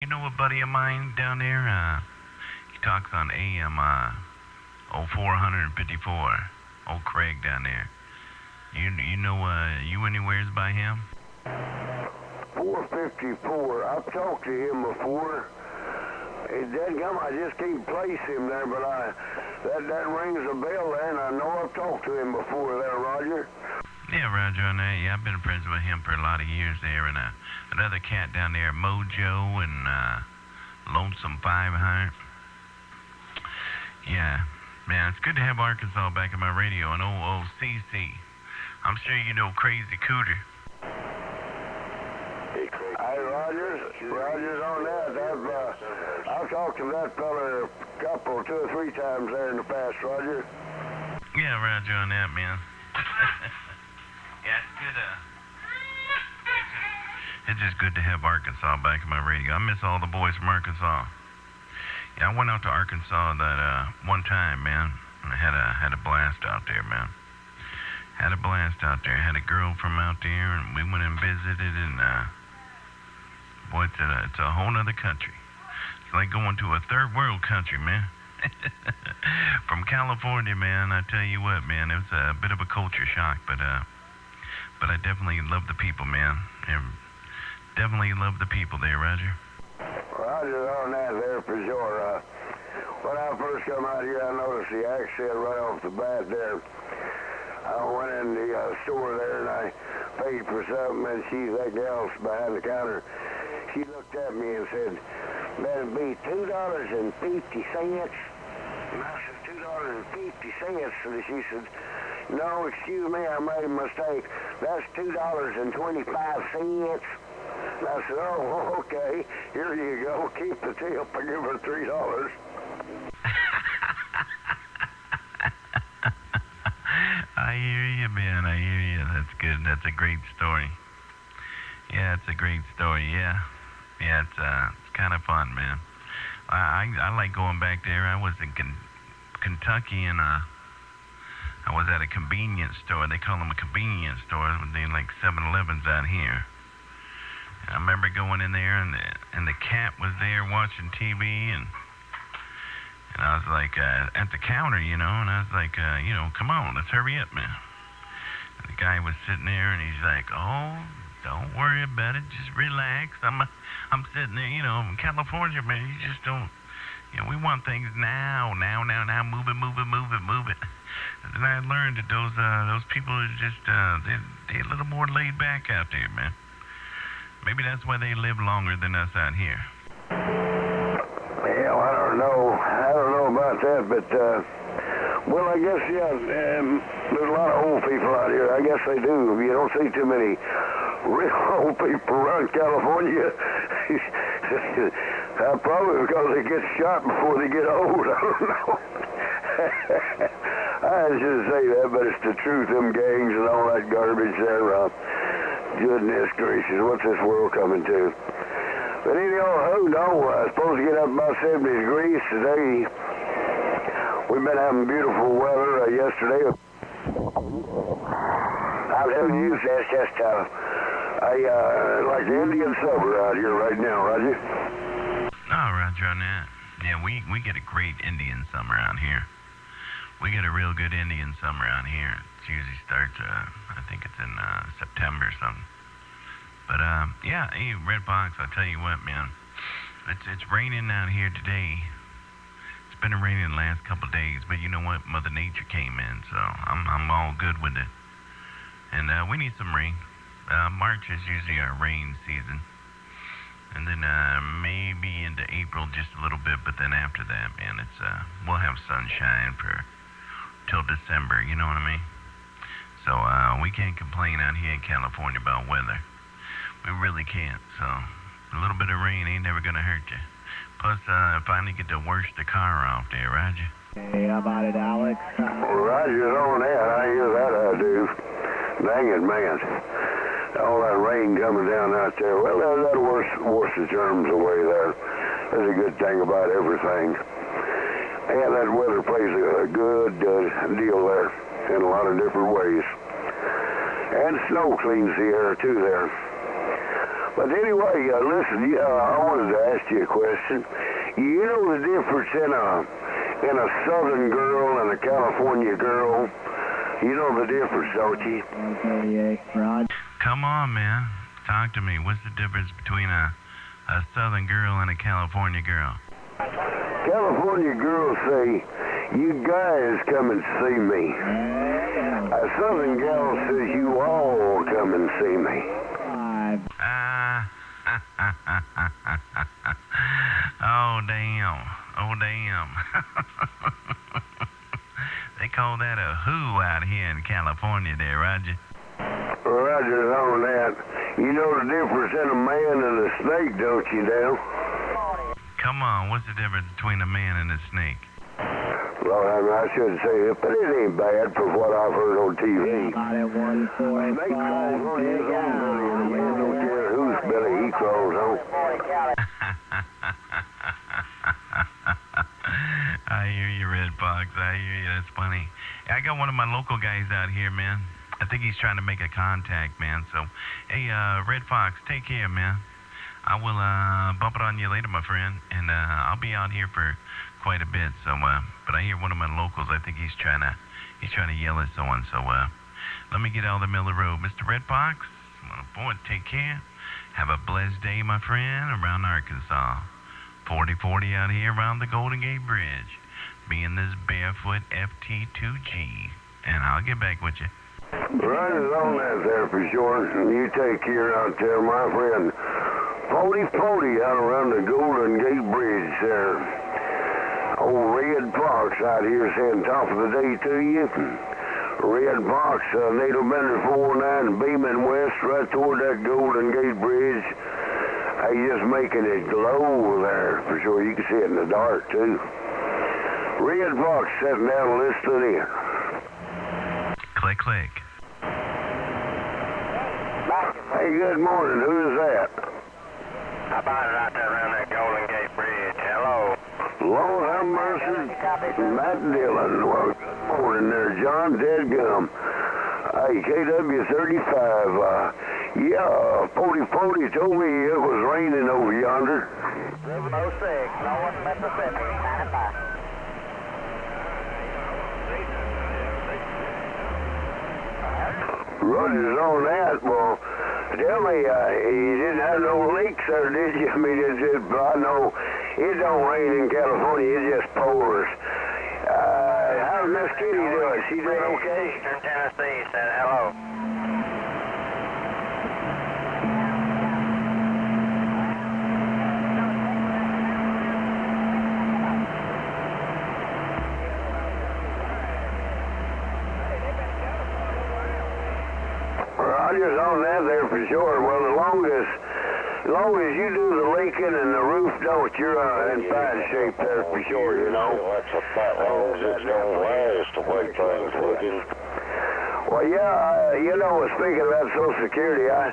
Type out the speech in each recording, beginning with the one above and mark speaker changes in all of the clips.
Speaker 1: You know a buddy of mine down there? He talks on AM 0454. Old Craig down there. You know you anywheres by him?
Speaker 2: 454. I've talked to him before. I just can't place him there, but that rings a bell there, and I know I've talked to him before there, Roger.
Speaker 1: Yeah, Roger on that. Yeah, I've been friends with him for a lot of years there, and another cat down there, Mojo and Lonesome 500. Yeah, man, it's good to have Arkansas back in my radio, and old CC. I'm sure you know Crazy Cooter.
Speaker 2: Hey, Roger's on that. I've talked to that fella a couple, 2 or 3 times there in the past, Roger.
Speaker 1: Yeah, Roger on that, man. Yeah, it's good. It's just good to have Arkansas back in my radio. I miss all the boys from Arkansas. Yeah, I went out to Arkansas that one time, man. And I had a blast out there, man. Had a blast out there. Had a girl from out there, and we went and visited, and boy, it's a whole nother country. It's like going to a third world country, man. From California, man, I tell you what, man, it was a bit of a culture shock, but I definitely love the people, man. Definitely love the people there, Roger.
Speaker 2: Roger on that there for sure. When I first come out here, I noticed the accent right off the bat there. I went in the store there and I paid for something, and that gal's behind the counter. She looked at me and said, "That'd be $2.50. And I said, $2.50. And she said, "No, excuse me, I made a mistake. That's $2.25. And I said, "Oh, okay. Here you go. Keep the tip. I give her $3.
Speaker 1: I hear you, man. I hear you. That's good. That's a great story. Yeah, it's a great story. Yeah, it's kind of fun, man. I like going back there. I was in Kentucky, and I was at a convenience store. They call them a convenience store. They like 7-Elevens out here. And I remember going in there, and the cat was there watching TV, and I was like at the counter, and I was like, come on, let's hurry up, man. And the guy was sitting there, and he's like, "Oh, don't worry about it, just relax. I'm sitting there, in California, man. You just don't, we want things now, move it. And then I learned that those people are just they're a little more laid back out there, man. Maybe that's why they live longer than us out here."
Speaker 2: Yeah, well, I don't know about that, but well, I guess there's a lot of old people out here. I guess they do. You don't see too many real old people around California. Probably because they get shot before they get old. I don't know. I shouldn't say that, but it's the truth. Them gangs and all that garbage there. Goodness gracious, what's this world coming to? But anyhow, it's supposed to get up about 70 degrees today. We've been having beautiful weather yesterday. I'm telling you, that's just like the Indian summer out here right now, Roger.
Speaker 1: Oh, Roger on that. Yeah, we get a great Indian summer out here. We get a real good Indian summer out here. It usually starts, I think it's in September or something. But, yeah, hey, Red Box, I'll tell you what, man. It's raining out here today. It's been raining the last couple of days, but you know what? Mother Nature came in, so I'm all good with it. And we need some rain. March is usually our rain season. And then maybe into April just a little bit, but then after that, man, it's we'll have sunshine till December, you know what I mean? So we can't complain out here in California about weather. We really can't. So a little bit of rain ain't never gonna hurt you. Plus, finally get to wash the car off there, Roger.
Speaker 3: Hey, how about it, Alex?
Speaker 2: Roger's on that. I hear that, I do. Dang it, man. All that rain coming down out there. Well, that'll wash the germs away there. That's a good thing about everything. And that weather plays a good deal there in a lot of different ways. And snow cleans the air, too, there. But anyway, listen, I wanted to ask you a question. You know the difference in a Southern girl and a California girl? You know the difference, don't you?
Speaker 3: 138, Rod.
Speaker 1: Come on, man. Talk to me. What's the difference between a Southern girl and a California girl?
Speaker 2: California girls say, you guys come and see me. A Southern gal says, you all come and see me.
Speaker 3: 5.
Speaker 1: Oh, damn. Oh, damn. They call that a who out here in California there, Roger.
Speaker 2: Roger's on that. You know the difference in a man and a snake, don't you, Dale?
Speaker 1: Come on, what's the difference between a man and a snake?
Speaker 2: Well, I shouldn't say it, but it ain't bad for what I've heard on TV.
Speaker 3: About it, 145.
Speaker 2: Snake crawls on his own belly, and a man don't care whose belly he crawls on.
Speaker 1: I hear you, Red Fox. I hear you. That's funny. I got one of my local guys out here, man. I think he's trying to make a contact, man. So, hey, Red Fox, take care, man. I will bump it on you later, my friend, and I'll be out here for quite a bit. So, but I hear one of my locals. I think he's trying to yell at someone. So, let me get out of the middle of the road, Mr. Red Fox. Well, boy, take care. Have a blessed day, my friend, around Arkansas. 40-40 out here around the Golden Gate Bridge. Me and this barefoot FT2G, and I'll get back with you.
Speaker 2: Roger's on that there for sure. You take care out there, my friend. 40-40 out around the Golden Gate Bridge there. Old Red Fox out here saying top of the day to you. Red Fox, Nato Bender 409 beaming west right toward that Golden Gate Bridge. He's just making it glow there for sure. You can see it in the dark too. Red Fox sitting down listening in.
Speaker 1: Click, click.
Speaker 2: Hey, good morning. Who is that?
Speaker 4: How about it out there around that Golden Gate Bridge? Hello.
Speaker 2: Lord have mercy. Matt Dillon. Well, good morning there, John. Deadgum. Hey, KW35. Yeah, 40-40 told me it was raining over yonder.
Speaker 4: 706, North Mississippi, 95.
Speaker 2: Roger's on that. Well, tell me, you didn't have no leaks there, did you? I mean, it's just, I know it don't rain in California. It just pours. How's Miss Kitty doing? She doing okay?
Speaker 4: Eastern Tennessee said hello.
Speaker 2: Roger's on that there for sure. Well, as long as you do the leaking and the roof don't, you're in fine shape there for sure, you know.
Speaker 5: That's about long as it's going to last, the way things looking.
Speaker 2: Well, yeah, you know, speaking of that Social Security, I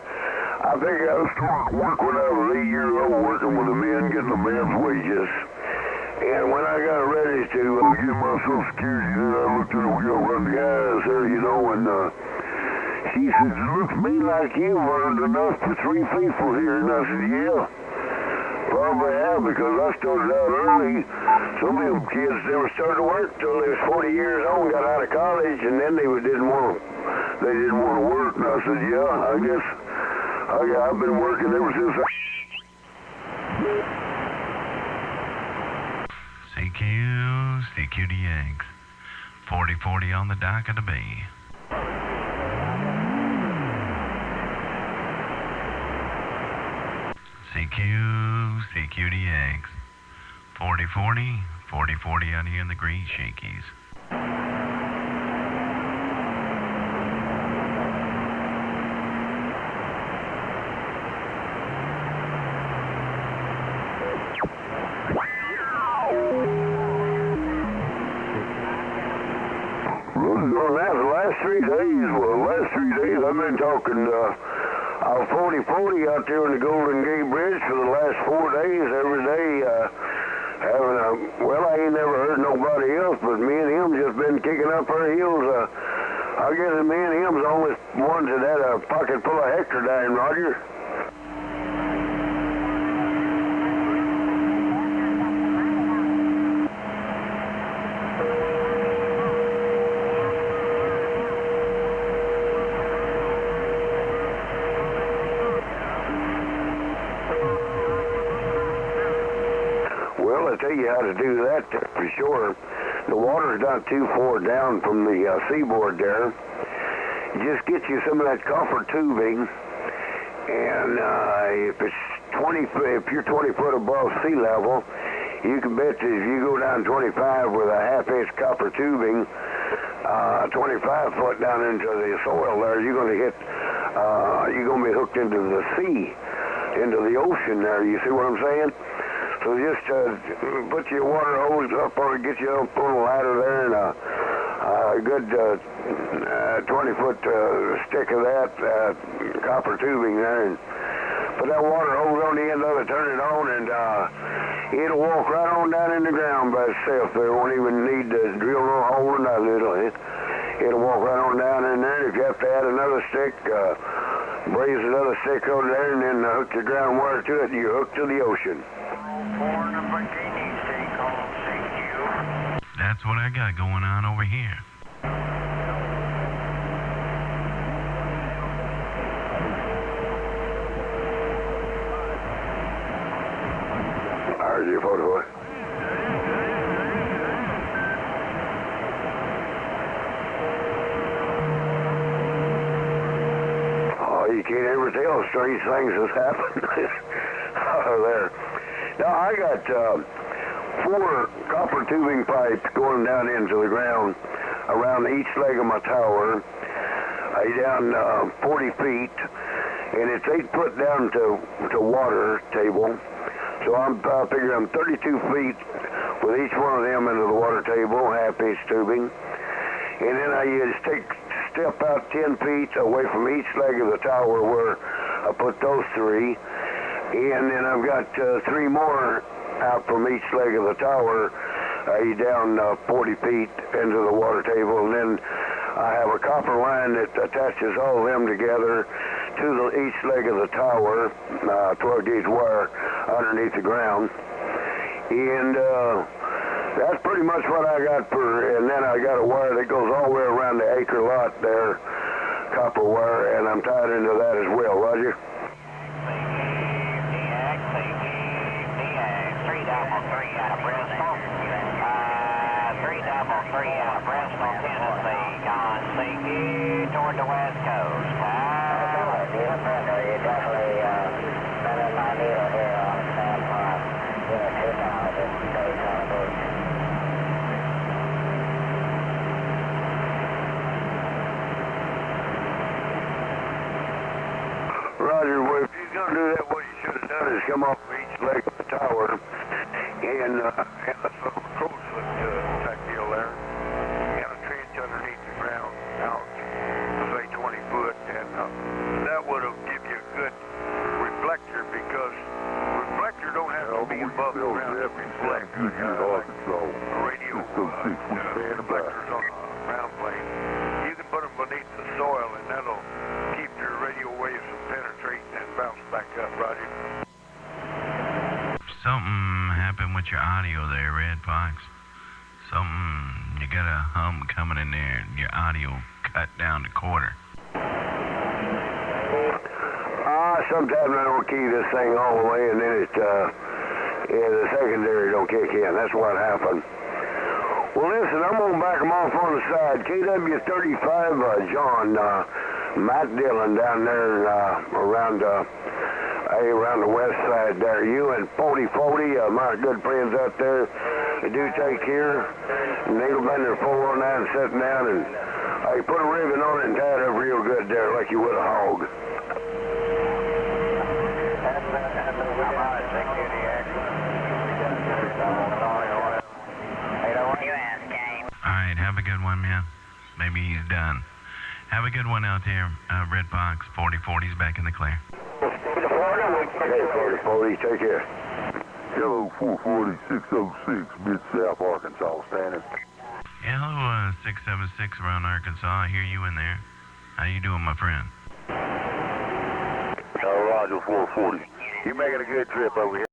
Speaker 2: figured I was starting to work when I was 8 years old, working with the men, getting the men's wages. And when I got ready to get my Social Security, then I looked at one of the guys there, you know, and she said, it looks to me like you've earned enough for 3 people here. And I said, yeah, probably have, because I started out early. Some of them kids never started to work till they was 40 years old, got out of college, and then they didn't want to work. And I said, yeah, I guess I've been working ever since
Speaker 1: CQDX. 40-40 on the dock of the bay. CQDX. 40-40 out here in the Great Shakies.
Speaker 2: the last 3 days, I've been talking 40-40 out there in the Golden Gate Bridge for the last 4 days, every day, having I ain't never heard nobody else, but me and him just been kicking up our heels. I guess me and him's the only ones that had a pocket full of hectordine, Roger. Well, I'll tell you how to do that for sure. The water's not too far down from the seaboard there. Just get you some of that copper tubing, and if you're 20 foot above sea level, you can bet that if you go down 25 with a half-inch copper tubing, 25 foot down into the soil there, you're going to be hooked into the sea, into the ocean there. You see what I'm saying? So just put your water hose up or get you a little ladder there and a good 20-foot stick of that copper tubing there, and put that water hose on the end of it, turn it on, and it'll walk right on down in the ground by itself. There won't even need to drill no hole or nothing. It'll walk right on down in there. If you have to add another stick, braze another stick over there, and then hook your ground wire to it, you're hooked to the ocean.
Speaker 1: That's what I got going on over here.
Speaker 2: There's your photo. Oh, you can't ever tell strange things has happened there. Now, I got 4 copper tubing pipes going down into the ground around each leg of my tower, down 40 feet, and it's 8 foot down to water table. So I figure I'm 32 feet with each one of them into the water table, half-inch tubing. And then I just step out 10 feet away from each leg of the tower where I put those 3. And then I've got 3 more out from each leg of the tower, down 40 feet into the water table. And then I have a copper line that attaches all of them together to each leg of the tower, 12-gauge wire underneath the ground. And that's pretty much what I got and then I got a wire that goes all the way around the acre lot there, copper wire, and I'm tied into that as well. Roger?
Speaker 4: 333 out of Bristol. 333 out of Bristol, Tennessee. Gone seeking toward the west coast.
Speaker 3: You're definitely spending my needle here on standby. Unit 2000, days on the boat.
Speaker 2: Roger, well, if you're going to do that, what you should have done is come off each leg of the tower and a crow's foot type deal there, and a trench underneath the ground out, say 20 foot, and that would have give you a good reflector, because reflector don't have to be above the ground to reflect. Radio reflectors on the ground plane, you can put them beneath the soil, and that'll keep your radio waves from penetrating and bounce back up. Roger.
Speaker 1: Something happened with your audio there, Red Fox. You got a hum coming in there, and your audio cut down to quarter.
Speaker 2: Sometimes I don't key this thing all the way, and then the secondary don't kick in. That's what happened. Well, listen, I'm going to back them off on the side. KW35, John, Matt Dillon down there around the west side there. You and 4040, my good friends out there, they do take care. And they've been there 419 sitting down, and you put a ribbon on it and tie it up real good there like you would a hog.
Speaker 1: Alright, have a good one, man. Maybe he's done. Have a good one out there, Red Fox. 4040's back in the clear.
Speaker 2: Okay, 4040, take care.
Speaker 5: Hello, 440, 606, Mid-South Arkansas, standing.
Speaker 1: Yeah, hello, 676 around Arkansas. I hear you in there. How you doing, my friend?
Speaker 5: Roger, 440. You making a good trip over here?